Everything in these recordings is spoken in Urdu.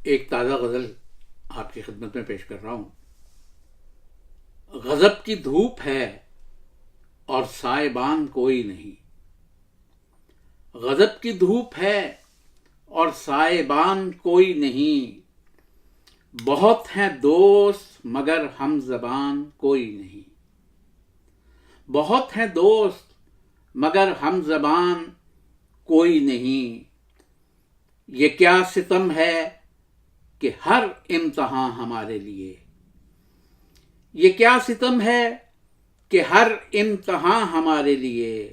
ایک تازہ غزل آپ کی خدمت میں پیش کر رہا ہوں۔ غضب کی دھوپ ہے اور سائبان کوئی نہیں، غضب کی دھوپ ہے اور سائبان کوئی نہیں، بہت ہیں دوست مگر ہم زبان کوئی نہیں، بہت ہیں دوست مگر ہم زبان کوئی نہیں، یہ کیا ستم ہے کہ ہر امتحان ہمارے لیے، یہ کیا ستم ہے کہ ہر امتحان ہمارے لیے،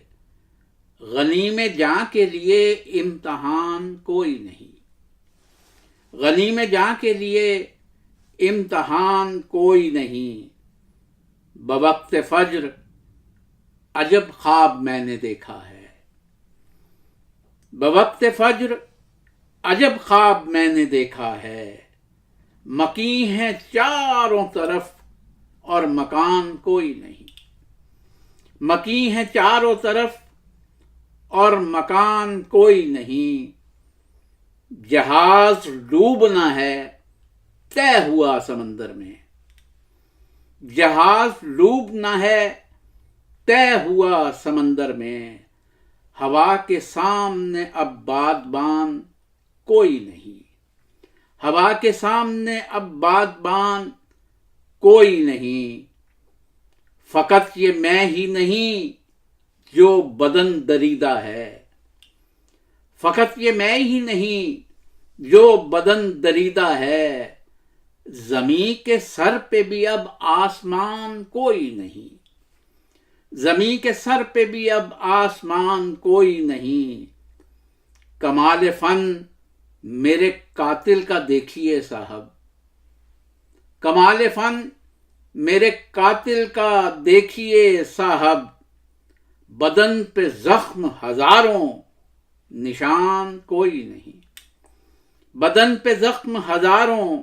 غنیم جاں کے لیے امتحان کوئی نہیں، غنیم جاں کے لیے امتحان کوئی نہیں، بوقت فجر عجب خواب میں نے دیکھا ہے، بوقت فجر عجب خواب میں نے دیکھا ہے، مکیں ہیں چاروں طرف اور مکان کوئی نہیں، مکیں ہیں چاروں طرف اور مکان کوئی نہیں، جہاز ڈوبنا ہے طے ہوا سمندر میں، جہاز ڈوبنا ہے طے ہوا سمندر میں، ہوا کے سامنے اب بادبان کوئی نہیں، ہوا کے سامنے اب بادبان کوئی نہیں، فقط یہ میں ہی نہیں جو بدن دریدہ ہے، فقط یہ میں ہی نہیں جو بدن دریدہ ہے، زمیں کے سر پہ بھی اب آسمان کوئی نہیں، زمیں کے سر پہ بھی اب آسمان کوئی نہیں، کمال فن میرے قاتل کا دیکھیے صاحب، کمال فن میرے قاتل کا دیکھیے صاحب، بدن پہ زخم ہزاروں نشان کوئی نہیں، بدن پہ زخم ہزاروں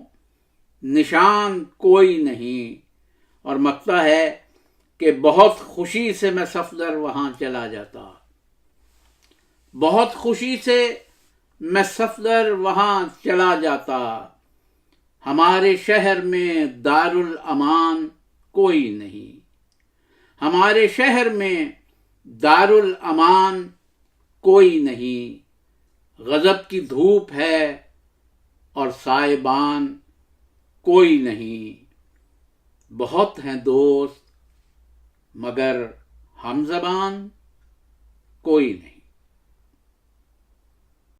نشان کوئی نہیں، اور مقطع ہے کہ بہت خوشی سے میں صفدر وہاں چلا جاتا، بہت خوشی سے میں صفدر وہاں چلا جاتا، ہمارے شہر میں دارالامان کوئی نہیں، ہمارے شہر میں دارالامان کوئی نہیں، غضب کی دھوپ ہے اور سائبان کوئی نہیں، بہت ہیں دوست مگر ہم زبان کوئی نہیں۔